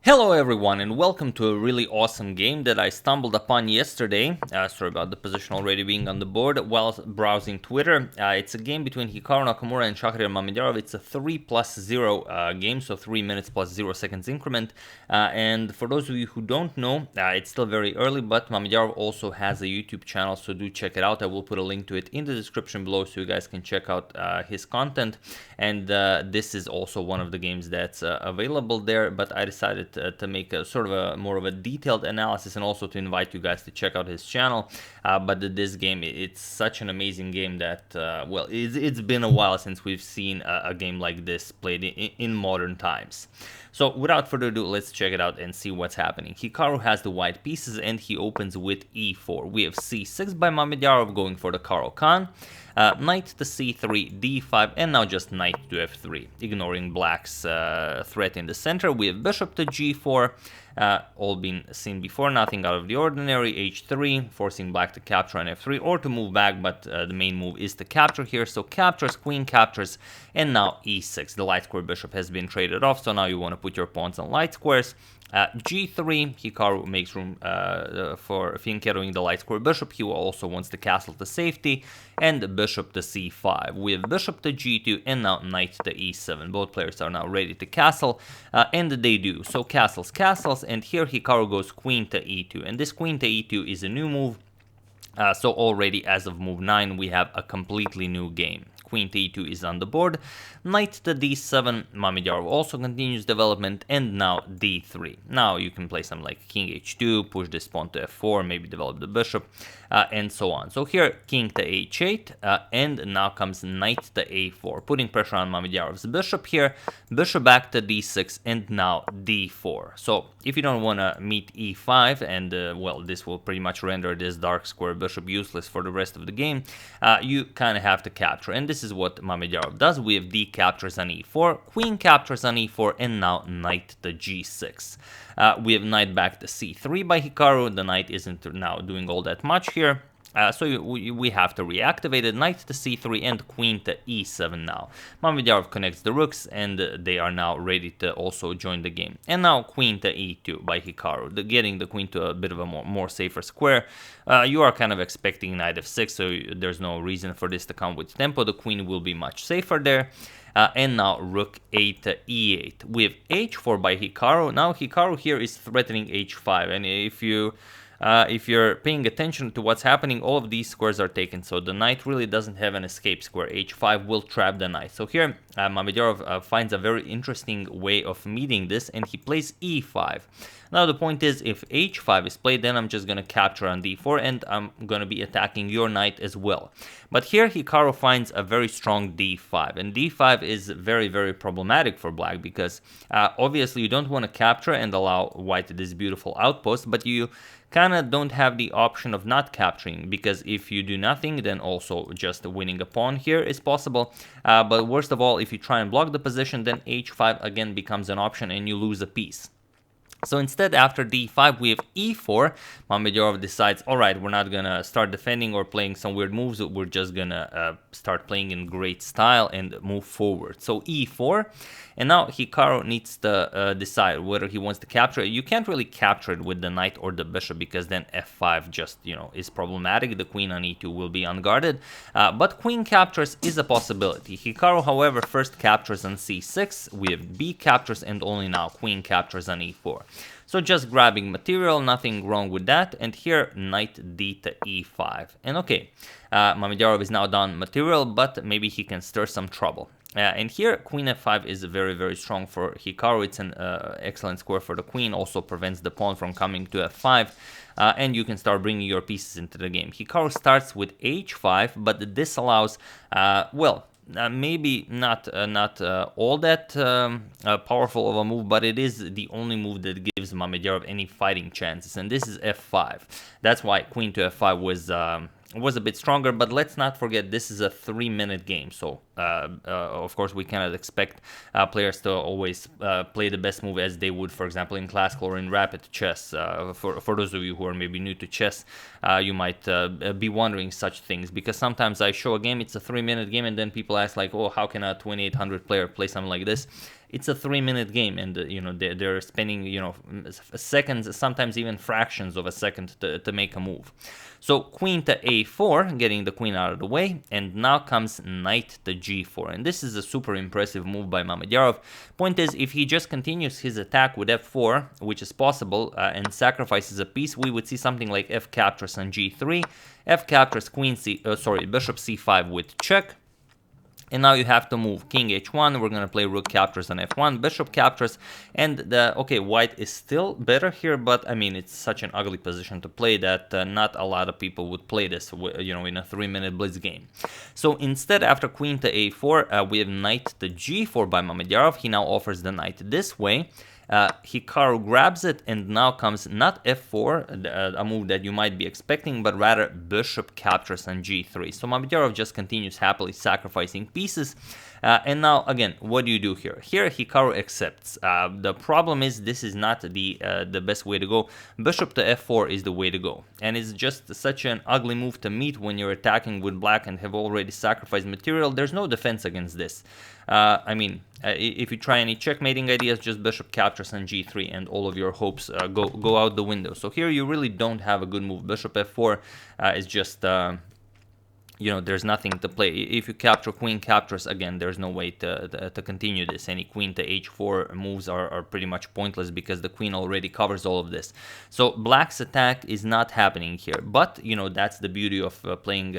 Hello everyone and welcome to a really awesome game that I stumbled upon yesterday, sorry about the position already being on the board, while browsing Twitter. It's a game between Hikaru, Nakamura and Shakhriyar Mamedyarov. It's a 3+0 game, so 3 minutes plus 0 seconds increment. And for those of you who don't know, it's still very early, but Mamedyarov also has a YouTube channel, so do check it out. I will put a link to it in the description below so you guys can check out his content. And this is also one of the games that's available there, but I decided to make a sort of a more of a detailed analysis and also to invite you guys to check out his channel. But this game, it's such an amazing game that, well, it's been a while since we've seen a game like this played in modern times. So without further ado, let's check it out and see what's happening. Hikaru has the white pieces and he opens with e4. We have c6 by Mamedyarov going for the Caro-Kann. Knight to c3, d5, and now just knight to f3, ignoring black's threat in the center. We have bishop to g4, all been seen before, nothing out of the ordinary. h3, forcing black to capture on f3 or to move back, but the main move is to capture here. So captures, queen captures, and now e6. The light square bishop has been traded off, so now you want to put your pawns on light squares. g3, Hikaru makes room for fianchettoing the light square bishop. He also wants the castle to safety, and bishop to c5. We have bishop to g2, and now knight to e7. Both players are now ready to castle, and they do. So castles, castles, and here Hikaru goes queen to e2, and this queen to e2 is a new move. So already as of move 9, we have a completely new game. Queen to e2 is on the board, knight to d7, Mamedyarov also continues development, and now d3. Now you can play some like king h2, push this pawn to f4, maybe develop the bishop, and so on. So here king to h8, and now comes knight to a4, putting pressure on Mamedyarov's bishop here, bishop back to d6, and now d4. So if you don't want to meet e5, and well, this will pretty much render this dark square bishop useless for the rest of the game, you kind of have to capture, and this is what Mamedyarov does. We have d captures on e4, queen captures on e4, and now knight to g6. We have knight back to c3 by Hikaru. The knight isn't now doing all that much here. So we have to reactivate it, knight to c3 and queen to e7 now. Mamedyarov connects the rooks and they are now ready to also join the game. And now queen to e2 by Hikaru, getting the queen to a bit of a more safer square. You are kind of expecting knight f6, so there's no reason for this to come with tempo. The queen will be much safer there. And now rook a to e8. We have h4 by Hikaru. Now Hikaru here is threatening h5, and if you're paying attention to what's happening, all of these squares are taken, so the knight really doesn't have an escape square. h5 will trap the knight. So here Mamedyarov finds a very interesting way of meeting this, and he plays e5. Now the point is, if h5 is played, then I'm just going to capture on d4, and I'm going to be attacking your knight as well. But here Hikaru finds a very strong d5, and d5 is very, very problematic for black, because obviously you don't want to capture and allow white this beautiful outpost, but you kind of don't have the option of not capturing, because if you do nothing, then also just winning a pawn here is possible. But worst of all, if you try and block the position, then h5 again becomes an option and you lose a piece. So instead, after d5, we have e4. Mamedyarov decides, all right, we're not going to start defending or playing some weird moves. We're just going to start playing in great style and move forward. So e4. And now Hikaru needs to decide whether he wants to capture it. You can't really capture it with the knight or the bishop, because then f5 just, is problematic. The queen on e2 will be unguarded. But queen captures is a possibility. Hikaru, however, first captures on c6. We have b captures, and only now queen captures on e4. So just grabbing material, nothing wrong with that. And here, knight d to e5. And okay, Mamedyarov is now down material, but maybe he can stir some trouble. And here, queen f5 is very, very strong for Hikaru. It's an excellent square for the queen, also prevents the pawn from coming to f5. And you can start bringing your pieces into the game. Hikaru starts with h5, but this allows, well, maybe not all that powerful of a move, but it is the only move that gives Mamedyarov any fighting chances, and this is f5. That's why queen to f5 was a bit stronger, but let's not forget this is a 3-minute game, so of course we cannot expect players to always play the best move as they would, for example, in classical or in rapid chess. For those of you who are maybe new to chess, you might be wondering such things, because sometimes I show a game, it's a 3-minute game, and then people ask like, oh, how can a 2800 player play something like this? it's a 3-minute game, and you know, they're spending, you know, seconds, sometimes even fractions of a second to make a move. So queen to a4, getting the queen out of the way, and now comes knight to g4, and this is a super impressive move by Mamedyarov. Point is, if he just continues his attack with f4, which is possible, and sacrifices a piece, we would see something like f captures on g3, f captures bishop c5 with check. And now you have to move king h1, we're going to play rook captures on f1, bishop captures, and okay, white is still better here, but I mean, it's such an ugly position to play that not a lot of people would play this, you know, in a 3-minute blitz game. So instead, after queen to a4, we have knight to g4 by Mamedyarov. He now offers the knight this way. Hikaru grabs it, and now comes not f4, a move that you might be expecting, but rather bishop captures on g3. So Mamedyarov just continues happily sacrificing pieces. And now, again, what do you do here? Here, Hikaru accepts. The problem is, this is not the best way to go. Bishop to f4 is the way to go. And it's just such an ugly move to meet when you're attacking with black and have already sacrificed material. There's no defense against this. I mean, if you try any checkmating ideas, just bishop captures on g3 and all of your hopes go out the window. So here you really don't have a good move. Bishop f4 is just, you know, there's nothing to play. If you capture queen captures, again, there's no way to continue this. Any queen to h4 moves are pretty much pointless because the queen already covers all of this. So black's attack is not happening here. But, you know, that's the beauty of playing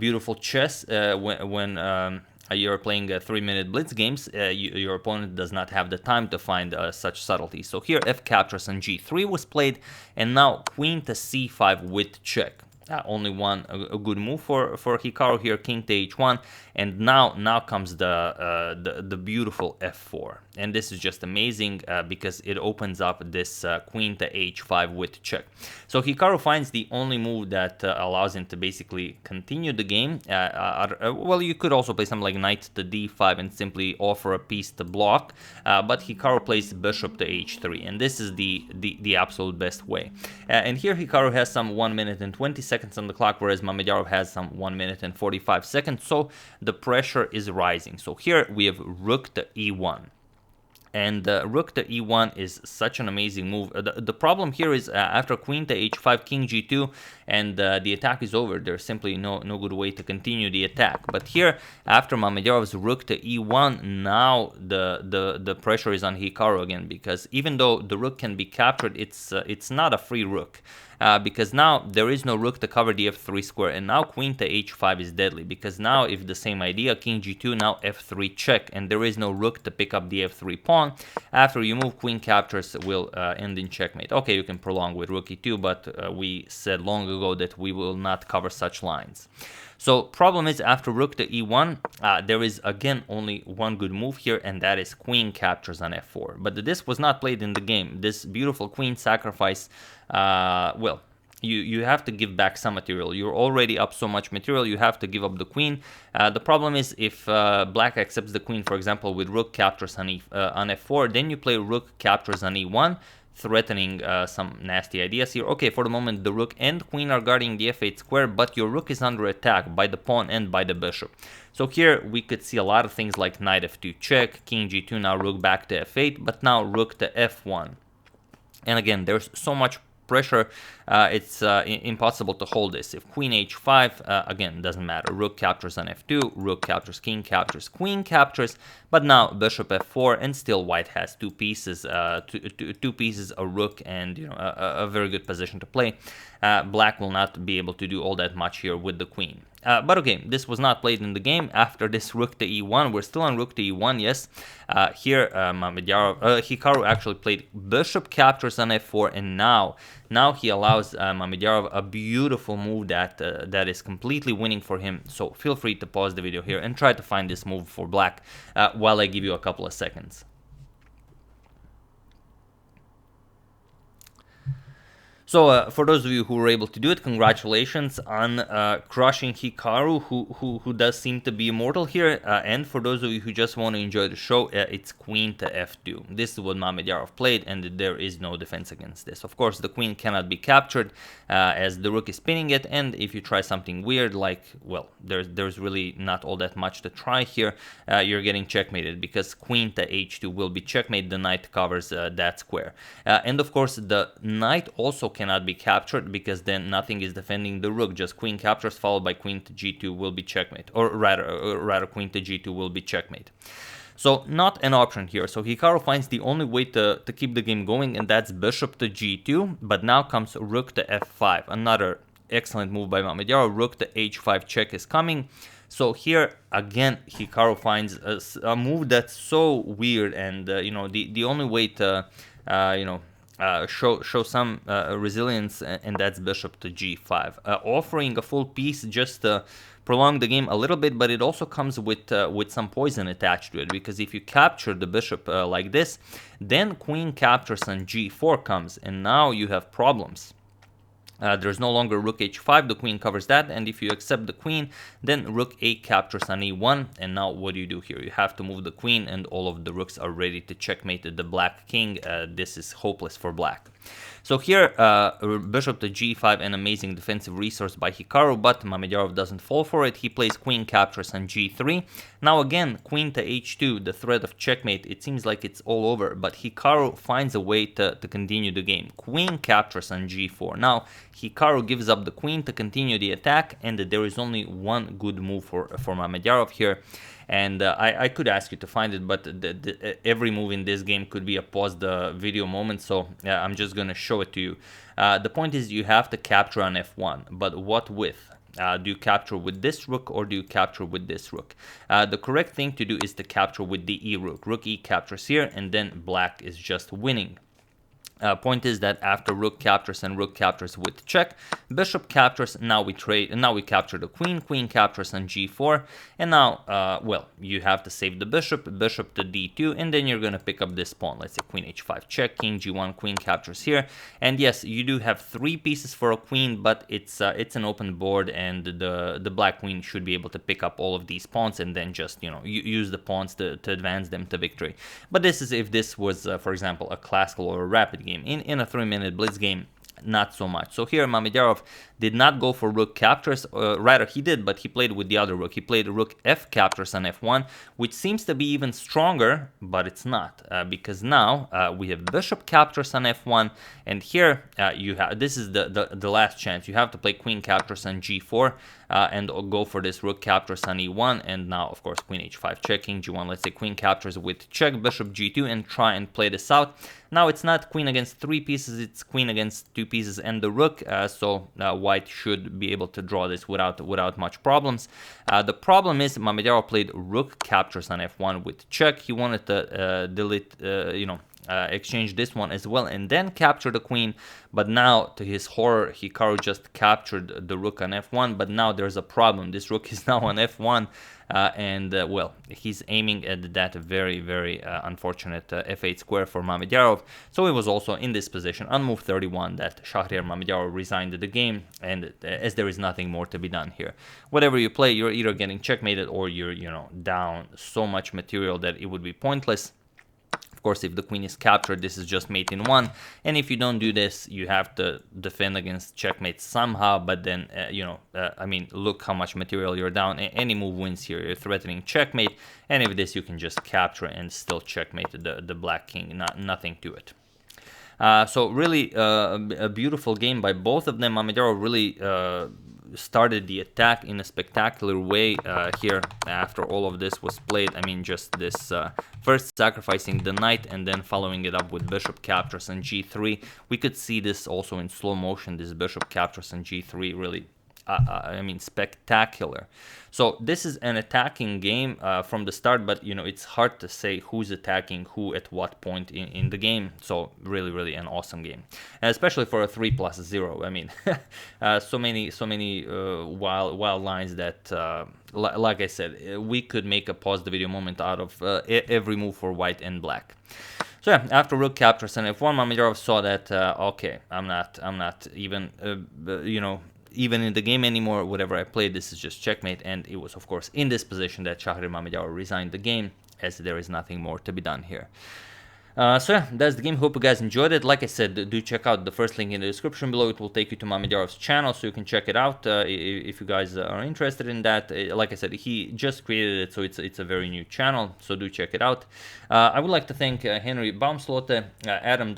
beautiful chess when you're playing 3-minute blitz games. Your opponent does not have the time to find such subtleties. So here f captures on g3 was played, and now queen to c5 with check. Only one a good move for Hikaru here, king to h1, and now comes the beautiful f4, and this is just amazing because it opens up this queen to h5 with check. So Hikaru finds the only move that allows him to basically continue the game. Well, you could also play something like knight to d5 and simply offer a piece to block, but Hikaru plays bishop to h3, and this is the absolute best way. And here Hikaru has some 1 minute and 20 seconds on the clock, whereas Mamedyarov has some 1 minute and 45 seconds, so the pressure is rising. So here we have rook to e1. And rook to e1 is such an amazing move. The problem here is after queen to h5, king g2, and the attack is over. There's simply no good way to continue the attack. But here, after Mamedyarov's rook to e1, now the pressure is on Hikaru again, because even though the rook can be captured, it's not a free rook. Because now there is no rook to cover the f3 square, and now queen to h5 is deadly, because now if the same idea, king g2, now f3 check, and there is no rook to pick up the f3 pawn. After you move, queen captures will end in checkmate. Okay, you can prolong with rook e2, but we said long ago that we will not cover such lines. So problem is, after rook to e1, there is again only one good move here, and that is queen captures on f4. But this was not played in the game. This beautiful queen sacrifice, well, you have to give back some material. You're already up so much material, you have to give up the queen. The problem is, if black accepts the queen, for example, with rook captures on f4, then you play rook captures on e1, threatening some nasty ideas here. Okay, for the moment the rook and queen are guarding the f8 square, but your rook is under attack by the pawn and by the bishop. So here we could see a lot of things like knight f2 check, king g2, now rook back to f8, but now rook to f1. And again, there's so much pressure, it's impossible to hold this. If queen h5, again, doesn't matter. Rook captures on f2, rook captures, king captures, queen captures, but now bishop f4, and still white has two pieces, two pieces, a rook, and a very good position to play. Black will not be able to do all that much here with the queen. But okay, this was not played in the game. After this rook to e1, we're still on rook to e1, yes. Here, Hikaru actually played bishop captures on f4, and now he allows Mamedyarov a beautiful move that is completely winning for him. So feel free to pause the video here and try to find this move for black while I give you a couple of seconds. So for those of you who were able to do it, congratulations on crushing Hikaru, who does seem to be immortal here. And for those of you who just want to enjoy the show, it's queen to f2. This is what Mamedyarov played, and there is no defense against this. Of course, the queen cannot be captured as the rook is spinning it, and if you try something weird, like, well, there's really not all that much to try here, you're getting checkmated, because queen to h2 will be checkmate. The knight covers that square. And of course, the knight also cannot be captured, because then nothing is defending the rook. Just queen captures followed by queen to g2 will be checkmate, or rather queen to g2 will be checkmate. So not an option here. So Hikaru finds the only way to keep the game going, and that's bishop to g2, but now comes rook to f5. Another excellent move by Mamedyarov. Rook to h5 check is coming. So here again Hikaru finds a move that's so weird, and you know, the only way to show some resilience, and that's bishop to g5, offering a full piece just to prolong the game a little bit, but it also comes with some poison attached to it, because if you capture the bishop like this, then queen captures on g4 comes, and now you have problems. There's no longer rook h5, the queen covers that, and if you accept the queen, then rook a captures on e1, and now what do you do here? You have to move the queen, and all of the rooks are ready to checkmate the black king. This is hopeless for black. So here, bishop to g5, an amazing defensive resource by Hikaru, but Mamedyarov doesn't fall for it. He plays queen captures on g3. Now again, queen to h2, the threat of checkmate, it seems like it's all over, but Hikaru finds a way to continue the game. Queen captures on g4. Now, Hikaru gives up the queen to continue the attack, and there is only one good move for Mamedyarov here. And I could ask you to find it, but every move in this game could be a pause the video moment, so I'm just going to show it to you. The point is, you have to capture on f1, but what with? Do you capture with this rook, or do you capture with this rook? The correct thing to do is to capture with the e rook. Rook e captures here, and then black is just winning. Point is that after rook captures and rook captures with check, bishop captures, now we trade, and now we capture the queen, queen captures on g4, and now, well, you have to save the bishop, bishop to d2, and then you're going to pick up this pawn. Let's say queen h5 check, king g1, queen captures here, and yes, you do have 3 pieces for a queen, but it's an open board, and the black queen should be able to pick up all of these pawns, and then just, you know, use the pawns to advance them to victory. But this is if this was, for example, a classical or a rapid game. In a 3-minute blitz game, not so much. So here Mamedyarov did not go for rook captures, rather he did, but he played with the other rook. He played rook f captures on f1, which seems to be even stronger, but it's not, because now we have bishop captures on f1, and here you have, this is the last chance. You have to play queen captures on g4, and go for this rook captures on e1, and now of course queen h5 check, king g1, let's say queen captures with check, bishop g2, and try and play this out. Now it's not queen against 3 pieces, it's queen against 2 pieces and the rook, so white should be able to draw this without much problems. The problem is Mamedyarov played rook captures on f1 with check. He wanted to delete, exchange this one as well and then capture the queen, but now to his horror Hikaru just captured the rook on f1, but now there's a problem. This rook is now on f1, and well, he's aiming at that very unfortunate f8 square for Mamedyarov. So it was also in this position on move 31 that Shakhriyar Mamedyarov resigned the game, and as there is nothing more to be done here. Whatever you play, you're either getting checkmated or you're, you know, down so much material that it would be pointless. Of course, if the queen is captured, this is just mate in 1, and if you don't do this, you have to defend against checkmate somehow, but then, I mean, look how much material you're down. Any move wins here. You're threatening checkmate, and if this, you can just capture and still checkmate the black king, nothing to it. So really a beautiful game by both of them. Mamedyarov really started the attack in a spectacular way here after all of this was played. I mean, just this first sacrificing the knight and then following it up with bishop captures on g3. We could see this also in slow motion, this bishop captures on g3, really I mean, spectacular. So this is an attacking game from the start, but you know, it's hard to say who's attacking who at what point in the game. So really an awesome game, and especially for a 3+0. I mean, so many wild lines that like I said, we could make a pause the video moment out of every move for white and black. So yeah, after rook captures Nf1, Mamedyarov saw that okay, I'm not even you know, even in the game anymore. Whatever I played, this is just checkmate, and it was of course in this position that Shakhriyar Mamedyarov resigned the game, as there is nothing more to be done here. So yeah, that's the game. Hope you guys enjoyed it. Like I said, do check out the first link in the description below. It will take you to Mamedyarov's channel, so you can check it out if you guys are interested in that. Like I said, he just created it, so it's a very new channel, so do check it out. I would like to thank Henry Baumslotte, Adam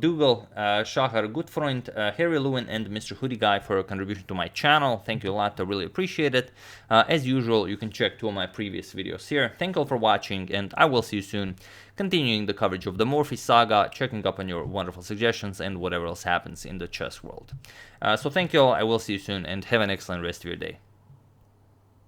Dougal, Shahar Gutfreund, Harry Lewin, and Mr. Hoodie Guy for a contribution to my channel. Thank you a lot, I really appreciate it. As usual, you can check 2 of my previous videos here. Thank you all for watching, and I will see you soon, continuing the coverage of the Morphy saga, checking up on your wonderful suggestions, and whatever else happens in the chess world. So thank you all, I will see you soon, and have an excellent rest of your day.